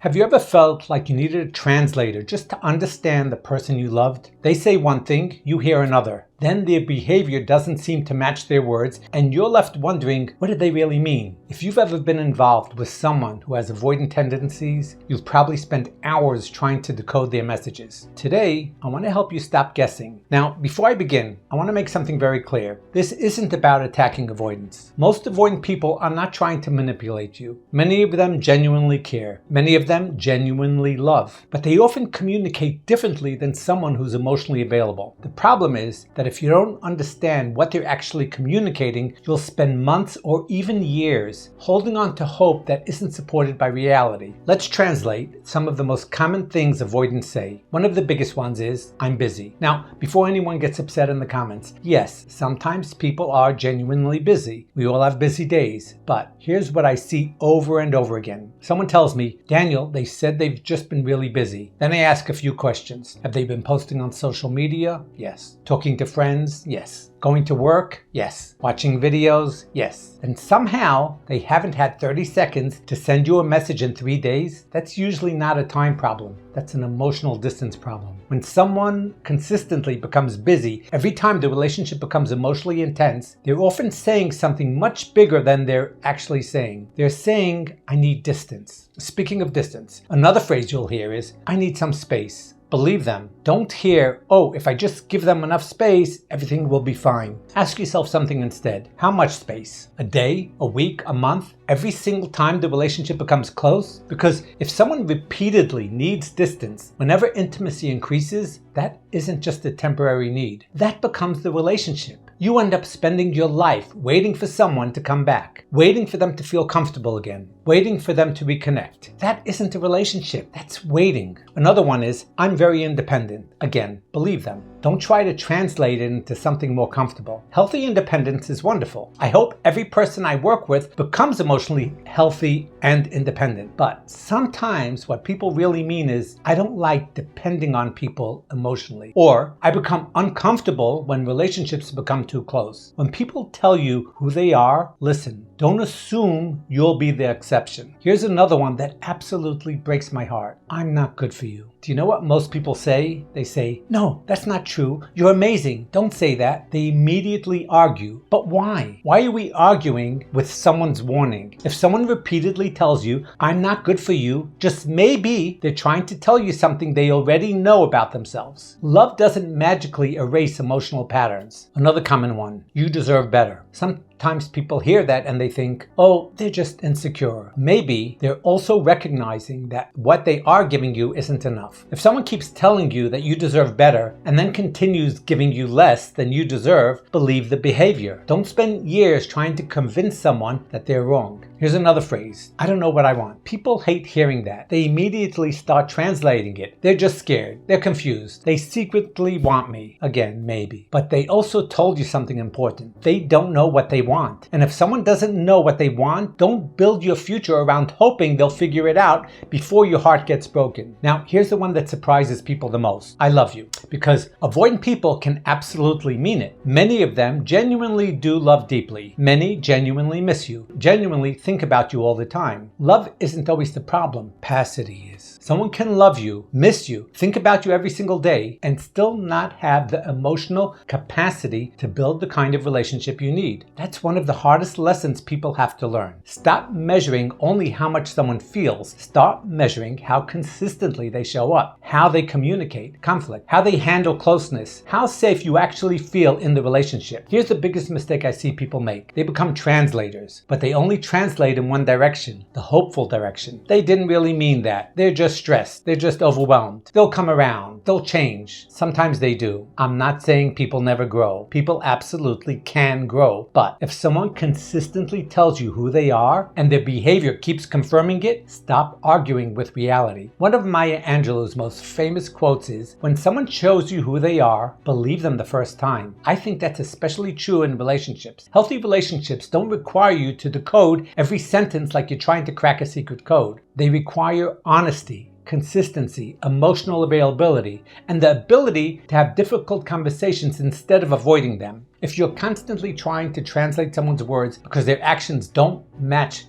Have you ever felt like you needed a translator just to understand the person you loved? They say one thing, you hear another. Then their behavior doesn't seem to match their words, and you're left wondering, what did they really mean? If you've ever been involved with someone who has avoidant tendencies, you've probably spent hours trying to decode their messages. Today, I want to help you stop guessing. Now, before I begin, I want to make something very clear. This isn't about attacking avoidance. Most avoidant people are not trying to manipulate you. Many of them genuinely care. Many of them genuinely love. But they often communicate differently than someone who's emotionally available. The problem is that if you don't understand what they're actually communicating, you'll spend months or even years holding on to hope that isn't supported by reality. Let's translate some of the most common things avoidants say. One of the biggest ones is, I'm busy. Now, before anyone gets upset in the comments, yes, sometimes people are genuinely busy. We all have busy days, but here's what I see over and over again. Someone tells me, Daniel, they said they've just been really busy. Then I ask a few questions. Have they been posting on social media? Yes. Talking to friends? Yes. Going to work? Yes. Watching videos? Yes. And somehow they haven't had 30 seconds to send you a message in 3 days? That's usually not a time problem. That's an emotional distance problem. When someone consistently becomes busy, every time the relationship becomes emotionally intense, they're often saying something much bigger than they're actually saying. They're saying, I need distance. Speaking of distance, another phrase you'll hear is, I need some space. Believe them. Don't hear, oh, if I just give them enough space, everything will be fine. Ask yourself something instead. How much space? A day? A week? A month? Every single time the relationship becomes close? Because if someone repeatedly needs distance, whenever intimacy increases, that isn't just a temporary need. That becomes the relationship. You end up spending your life waiting for someone to come back, waiting for them to feel comfortable again, waiting for them to reconnect. That isn't a relationship, that's waiting. Another one is, I'm very independent. Again, believe them. Don't try to translate it into something more comfortable. Healthy independence is wonderful. I hope every person I work with becomes emotionally healthy and independent. But sometimes what people really mean is, I don't like depending on people emotionally. Or I become uncomfortable when relationships become too close. When people tell you who they are, listen. Don't assume you'll be the exception. Here's another one that absolutely breaks my heart. I'm not good for you. Do you know what most people say? They say, no, that's not true. You're amazing. Don't say that. They immediately argue. But why? Why are we arguing with someone's warning? If someone repeatedly tells you, I'm not good for you, just maybe they're trying to tell you something they already know about themselves. Love doesn't magically erase emotional patterns. Another common one, you deserve better. Sometimes people hear that and they think, oh, they're just insecure. Maybe they're also recognizing that what they are giving you isn't enough. If someone keeps telling you that you deserve better and then continues giving you less than you deserve, believe the behavior. Don't spend years trying to convince someone that they're wrong. Here's another phrase. I don't know what I want. People hate hearing that. They immediately start translating it. They're just scared. They're confused. They secretly want me. Again, maybe. But they also told you something important. They don't know what they want. And if someone doesn't know what they want, don't build your future around hoping they'll figure it out before your heart gets broken. Now, here's the one that surprises people the most. I love you. Because avoidant people can absolutely mean it. Many of them genuinely do love deeply. Many genuinely miss you. Genuinely think about you all the time. Love isn't always the problem. Capacity is. Someone can love you, miss you, think about you every single day, and still not have the emotional capacity to build the kind of relationship you need. That's one of the hardest lessons people have to learn. Stop measuring only how much someone feels. Start measuring how consistently they show up, how they communicate conflict, how they handle closeness, how safe you actually feel in the relationship. Here's the biggest mistake I see people make. They become translators, but they only translate in one direction, the hopeful direction. They didn't really mean that. They're just stressed. They're just overwhelmed. They'll come around. They'll change. Sometimes they do. I'm not saying people never grow. People absolutely can grow. But if someone consistently tells you who they are and their behavior keeps confirming it, stop arguing with reality. One of Maya Angelou's most famous quotes is, when someone shows you who they are, believe them the first time. I think that's especially true in relationships. Healthy relationships don't require you to decode every sentence like you're trying to crack a secret code. They require honesty, consistency, emotional availability, and the ability to have difficult conversations instead of avoiding them. If you're constantly trying to translate someone's words because their actions don't match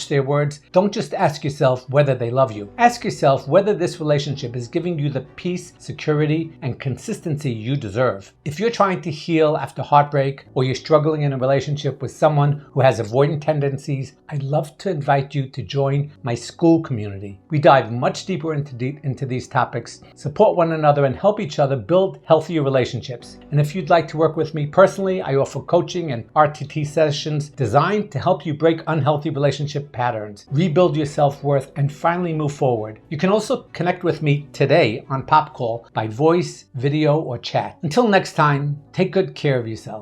their words, don't just ask yourself whether they love you. Ask yourself whether this relationship is giving you the peace, security, and consistency you deserve. If you're trying to heal after heartbreak, or you're struggling in a relationship with someone who has avoidant tendencies, I'd love to invite you to join my school community. We dive much deeper into these topics, support one another, and help each other build healthier relationships. And if you'd like to work with me personally, I offer coaching and RTT sessions designed to help you break unhealthy relationship patterns, rebuild your self-worth, and finally move forward. You can also connect with me today on Pop Call by voice, video, or chat. Until next time, take good care of yourself.